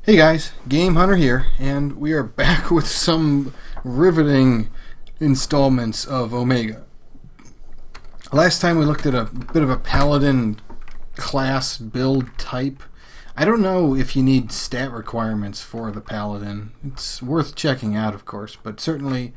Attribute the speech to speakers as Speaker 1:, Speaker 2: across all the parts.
Speaker 1: Hey guys, Game Hunter here, and we are back with some riveting installments of Omega. Last time we looked at a bit of a paladin class build type. I don't know if you need stat requirements for the paladin. It's worth checking out, of course, but certainly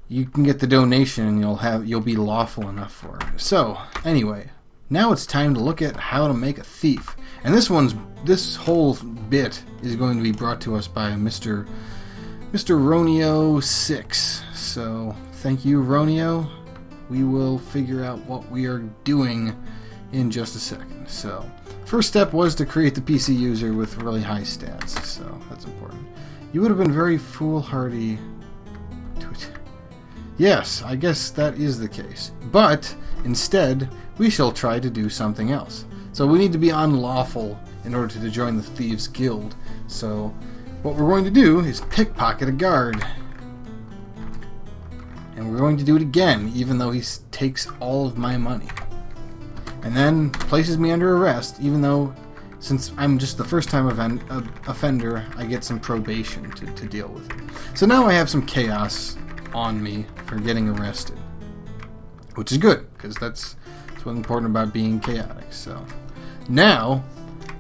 Speaker 1: you can get the donation and you'll be lawful enough for it. So, anyway, now it's time to look at how to make a thief. And this whole bit is going to be brought to us by Mr. Ronio 6. So, thank you, Ronio. We will figure out what we are doing in just a second. So, first step was to create the PC user with really high stats, so that's important. You would have been very foolhardy to it. Yes, I guess that is the case. But, instead, we shall try to do something else. So we need to be unlawful in order to join the Thieves Guild. So what we're going to do is pickpocket a guard. And we're going to do it again, even though he takes all of my money. And then places me under arrest, even though, since I'm just the first time offender, I get some probation to deal with it. So now I have some chaos on me for getting arrested. Which is good, because that's what's important about being chaotic. So now,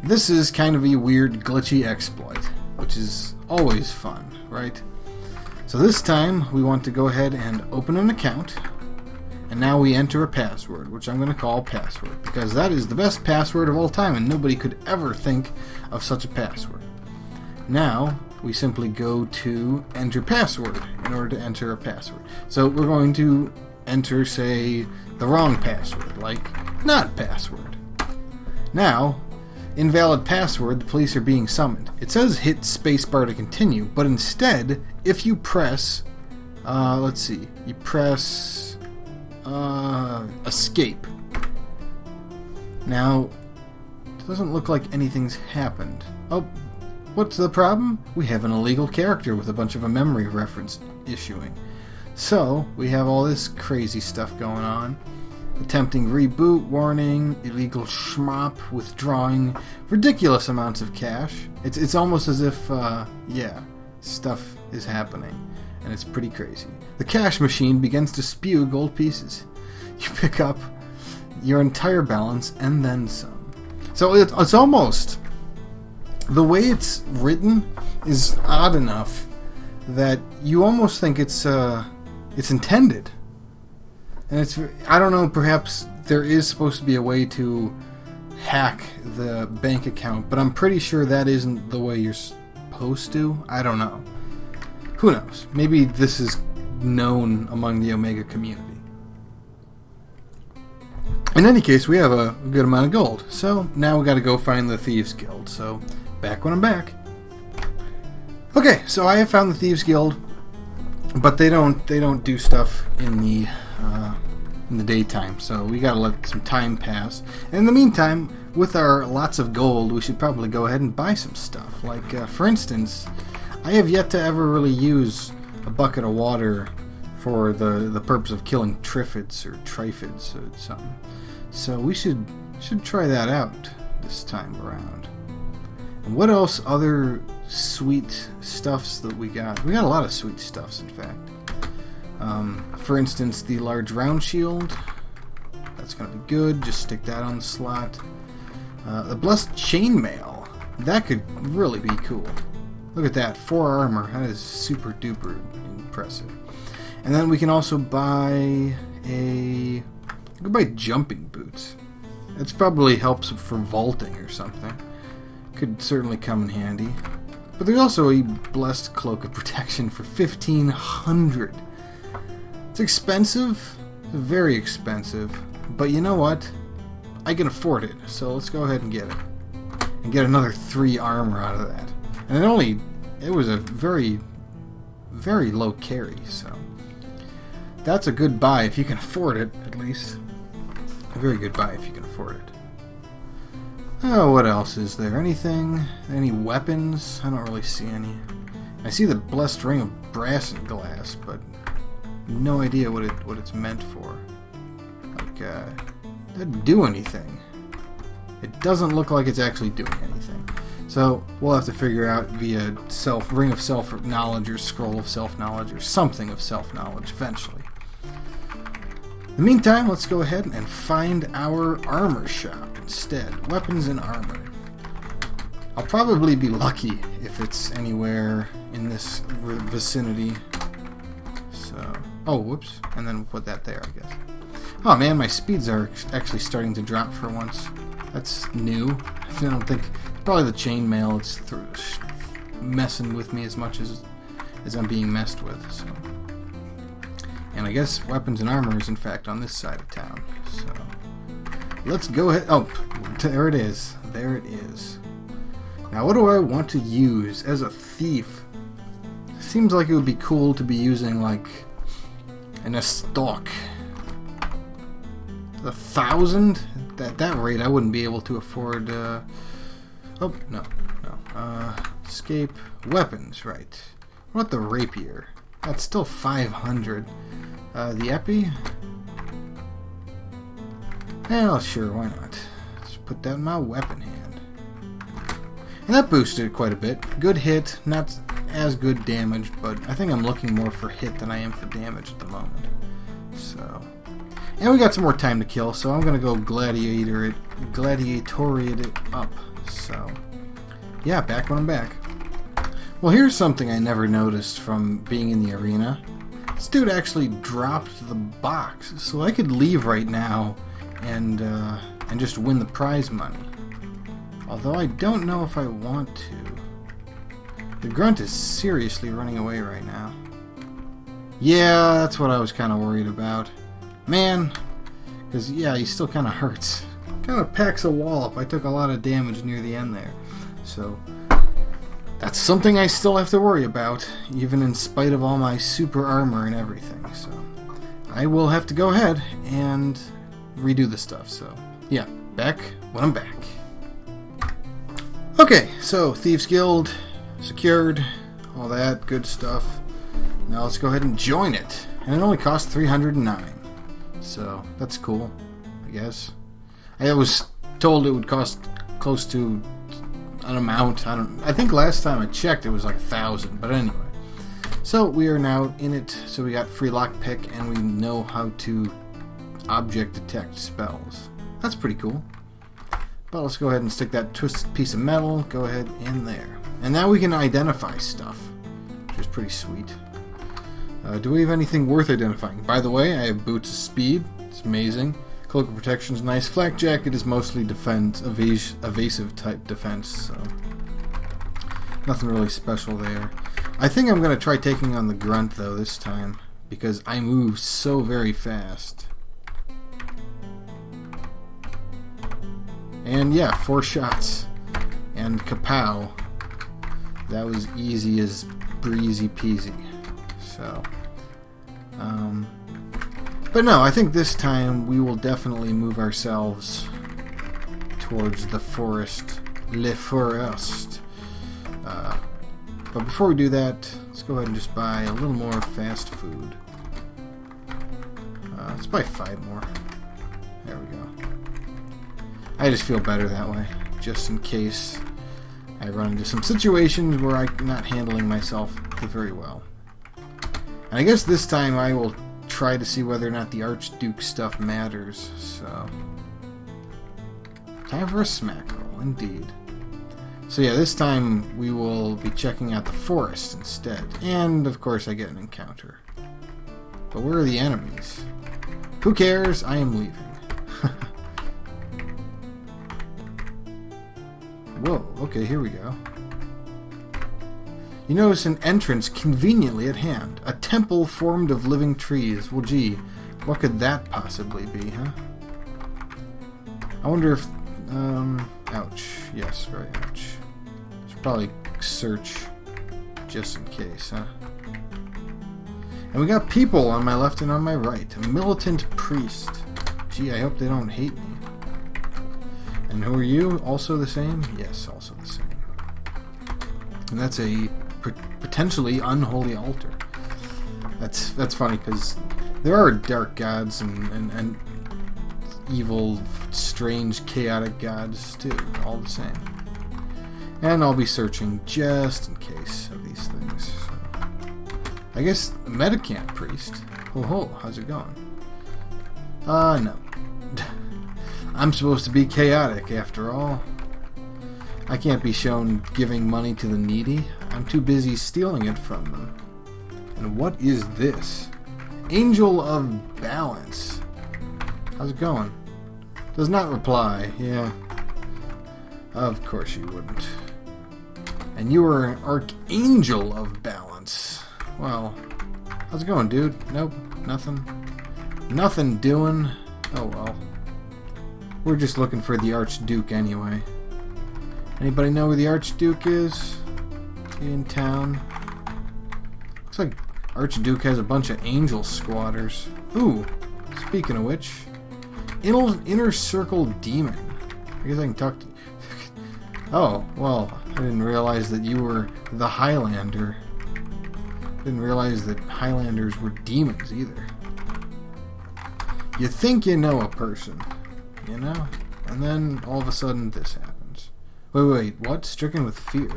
Speaker 1: this is kind of a weird glitchy exploit, which is always fun, right? So this time, we want to go ahead and open an account, and now we enter a password, which I'm going to call password, because that is the best password of all time, and nobody could ever think of such a password. Now, we simply go to enter password in order to enter a password. So we're going to enter, say, the wrong password, like not password. Now, invalid password, the police are being summoned. It says hit spacebar to continue, but instead, if you press, let's see, you press escape. Now, it doesn't look like anything's happened. Oh, what's the problem? We have an illegal character with a bunch of a memory reference issuing. So, we have all this crazy stuff going on. Attempting reboot, warning, illegal schmop, withdrawing ridiculous amounts of cash. It's almost as if, yeah, stuff is happening. And it's pretty crazy. The cash machine begins to spew gold pieces. You pick up your entire balance and then some. So it's almost... The way it's written is odd enough that you almost think it's intended. And I don't know, perhaps there is supposed to be a way to hack the bank account, but I'm pretty sure that isn't the way you're supposed to. I don't know. Who knows? Maybe this is known among the Omega community. In any case, we have a good amount of gold, so now we gotta go find the Thieves Guild. So, back when I'm back. Okay, so I have found the Thieves Guild, but they don't do stuff in the daytime, so we gotta let some time pass. And in the meantime, with our lots of gold, we should probably go ahead and buy some stuff. Like, for instance, I have yet to ever really use a bucket of water for the purpose of killing triffids or triffids or something. So we should try that out this time around. And what else? Other sweet stuffs that we got? We got a lot of sweet stuffs, in fact. For instance, the large round shield. That's going to be good. Just stick that on the slot. The blessed chainmail. That could really be cool. Look at that. 4 armor. That is super duper impressive. And then we can also buy jumping boots. It's probably helps for vaulting or something. Could certainly come in handy. But there's also a blessed cloak of protection for 1,500. It's expensive, very expensive, but you know what? I can afford it, so let's go ahead and get it. And get another 3 armor out of that. And it was a very, very low carry, so that's a good buy if you can afford it, at least. A very good buy if you can afford it. Oh, what else is there? Anything? Any weapons? I don't really see any. I see the blessed ring of brass and glass, but no idea what it's meant for. Like, it doesn't do anything. It doesn't look like it's actually doing anything. So we'll have to figure out via ring of self-knowledge or scroll of self-knowledge or something of self-knowledge eventually. In the meantime, let's go ahead and find our armor shop instead. Weapons and armor. I'll probably be lucky if it's anywhere in this vicinity. So, oh, whoops. And then we'll put that there, I guess. Oh man, my speeds are actually starting to drop for once. That's new. I don't think... Probably the chainmail. It's messing with me as much as I'm being messed with. So. And I guess weapons and armor is in fact on this side of town. So let's go ahead. Oh, there it is. There it is. Now what do I want to use as a thief? Seems like it would be cool to be using like an estoc. 1,000? At that rate I wouldn't be able to afford oh, no. Escape weapons, right. What about the rapier? That's still 500. The epi? Well, sure, why not? Let's put that in my weapon hand. And that boosted it quite a bit. Good hit, not as good damage, but I think I'm looking more for hit than I am for damage at the moment. So... And we got some more time to kill, so I'm gonna go gladiatoriate it up. So, yeah, back when I'm back. Well, here's something I never noticed from being in the arena. This dude actually dropped the box, so I could leave right now and just win the prize money. Although I don't know if I want to. The grunt is seriously running away right now. Yeah, that's what I was kind of worried about. Man, because, yeah, he still kind of hurts. Kind of packs a wallop. I took a lot of damage near the end there. So, that's something I still have to worry about, even in spite of all my super armor and everything. So, I will have to go ahead and redo the stuff. So, yeah, back when I'm back. Okay, so, Thieves Guild, secured, all that good stuff. Now let's go ahead and join it. And it only costs 309. So, that's cool, I guess. I was told it would cost close to an amount. I think last time I checked it was like 1,000, but anyway. So we are now in it. So we got free lockpick and we know how to object detect spells. That's pretty cool. But let's go ahead and stick that twisted piece of metal. Go ahead in there. And now we can identify stuff, which is pretty sweet. Do we have anything worth identifying? By the way, I have boots of speed. It's amazing. Cloak of protection is nice. Flak jacket is mostly defense, evasive type defense, so nothing really special there. I think I'm going to try taking on the grunt though this time, because I move so very fast. And yeah, 4 shots. And kapow. That was easy as breezy peasy. So, but no, I think this time we will definitely move ourselves towards the forest, Le Forest. But before we do that, let's go ahead and just buy a little more fast food. Let's buy 5 more. There we go. I just feel better that way, just in case I run into some situations where I'm not handling myself very well. And I guess this time I will try to see whether or not the Archduke stuff matters, so... Time for a smack roll, indeed. So yeah, this time we will be checking out the forest instead. And, of course, I get an encounter. But where are the enemies? Who cares? I am leaving. Whoa, okay, here we go. You notice an entrance conveniently at hand. A temple formed of living trees. Well, gee, what could that possibly be, huh? I wonder if... ouch. Yes, very ouch. Should probably search just in case, huh? And we got people on my left and on my right. A militant priest. Gee, I hope they don't hate me. And who are you? Also the same? Yes, also the same. And that's a potentially unholy altar. That's funny because there are dark gods and evil, strange, chaotic gods too, all the same. And I'll be searching just in case of these things. So, I guess Medicant Priest. Oh ho, how's it going? No. I'm supposed to be chaotic after all. I can't be shown giving money to the needy. I'm too busy stealing it from them. And what is this? Angel of Balance. How's it going? Does not reply. Yeah. Of course you wouldn't. And you are an Archangel of Balance. Well, how's it going, dude? Nope. Nothing. Nothing doing. Oh well. We're just looking for the Archduke anyway. Anybody know where the Archduke is? Is he in town? Looks like Archduke has a bunch of angel squatters. Ooh, speaking of which, Inner Circle Demon. I guess I can talk to... Oh, well, I didn't realize that you were the Highlander. I didn't realize that Highlanders were demons either. You think you know a person, you know? And then all of a sudden this happens. Wait, what? Stricken with fear?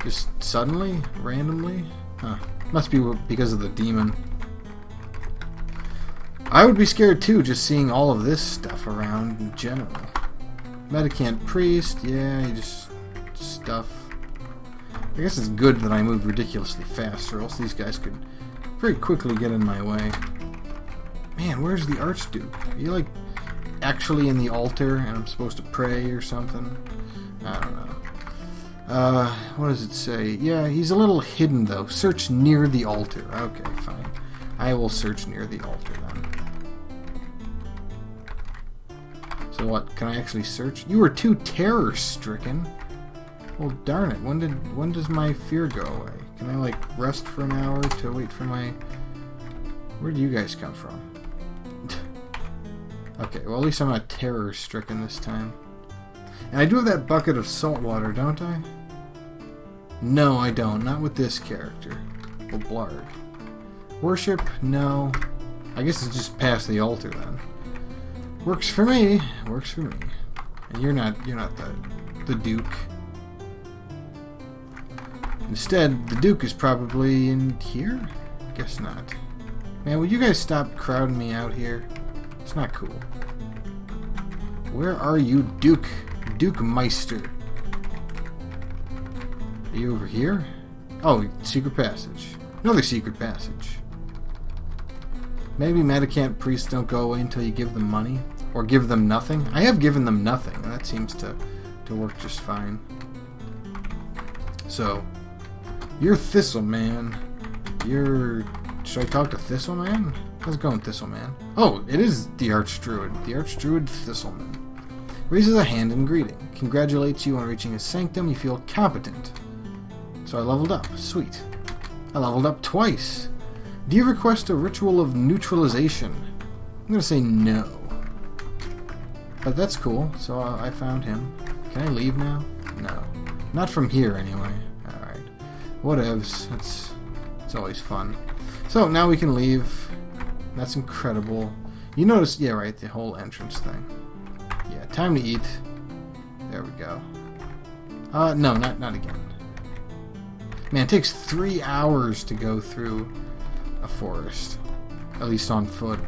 Speaker 1: Just suddenly? Randomly? Huh. Must be because of the demon. I would be scared too, just seeing all of this stuff around in general. Medicant Priest, yeah, you just... stuff. I guess it's good that I move ridiculously fast, or else these guys could very quickly get in my way. Man, where's the Archduke? Are you, like, actually in the altar, and I'm supposed to pray or something? I don't know. What does it say? Yeah, he's a little hidden, though. Search near the altar. Okay, fine. I will search near the altar, then. So what, can I actually search? You were too terror-stricken. Well, darn it. When does my fear go away? Can I, like, rest for an hour to wait for my... Where do you guys come from? Okay, well, at least I'm not terror-stricken this time. And I do have that bucket of salt water, don't I? No, I don't. Not with this character. Well, Blarg. Worship? No. I guess it's just past the altar, then. Works for me. Works for me. And you're not the Duke. Instead, the Duke is probably in here? Guess not. Man, will you guys stop crowding me out here? It's not cool. Where are you, Duke? Duke Meister. Are you over here? Oh, secret passage. Another secret passage. Maybe Medicant Priests don't go away until you give them money. Or give them nothing. I have given them nothing, and that seems to work just fine. So, you're Thistleman. You're... Should I talk to Thistleman? How's it going, Thistleman? Oh, it is the Archdruid. The Archdruid Thistleman. Raises a hand in greeting. Congratulates you on reaching his sanctum. You feel competent. So I leveled up. Sweet. I leveled up twice. Do you request a ritual of neutralization? I'm going to say no. But that's cool. So I found him. Can I leave now? No. Not from here, anyway. Alright. Whatevs. It's always fun. So now we can leave. That's incredible. You notice, yeah, right, the whole entrance thing. Yeah, time to eat. There we go. No, not again. Man, it takes 3 hours to go through a forest. At least on foot.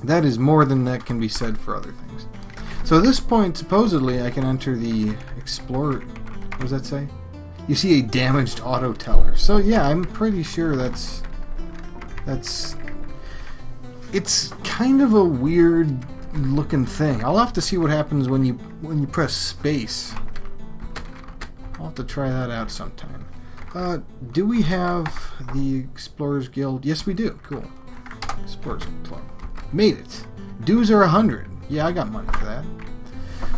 Speaker 1: That is more than that can be said for other things. So at this point, supposedly, I can enter the Explorer... What does that say? You see a damaged auto teller. So yeah, I'm pretty sure that's... It's kind of a weird looking thing. I'll have to see what happens when you press space. I'll have to try that out sometime. Do we have the Explorers Guild? Yes, we do. Cool. Explorers Club. Made it. Dues are 100. Yeah, I got money for that.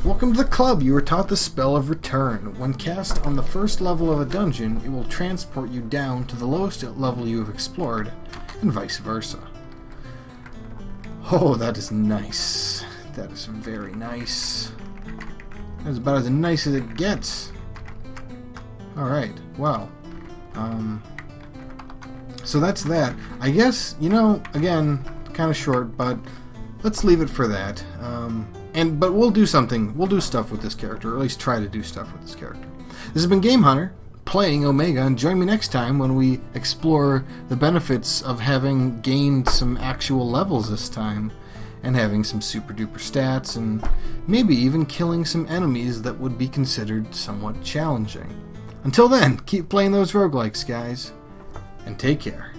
Speaker 1: Welcome to the club. You were taught the spell of return. When cast on the first level of a dungeon, it will transport you down to the lowest level you have explored, and vice versa. Oh, that is nice. That is very nice. That's about as nice as it gets. Alright, well. So that's that. I guess, you know, again, kind of short, but let's leave it for that. But we'll do something. We'll do stuff with this character, or at least try to do stuff with this character. This has been Game Hunter, playing Omega, and join me next time when we explore the benefits of having gained some actual levels this time, and having some super duper stats, and maybe even killing some enemies that would be considered somewhat challenging. Until then, keep playing those roguelikes, guys, and take care.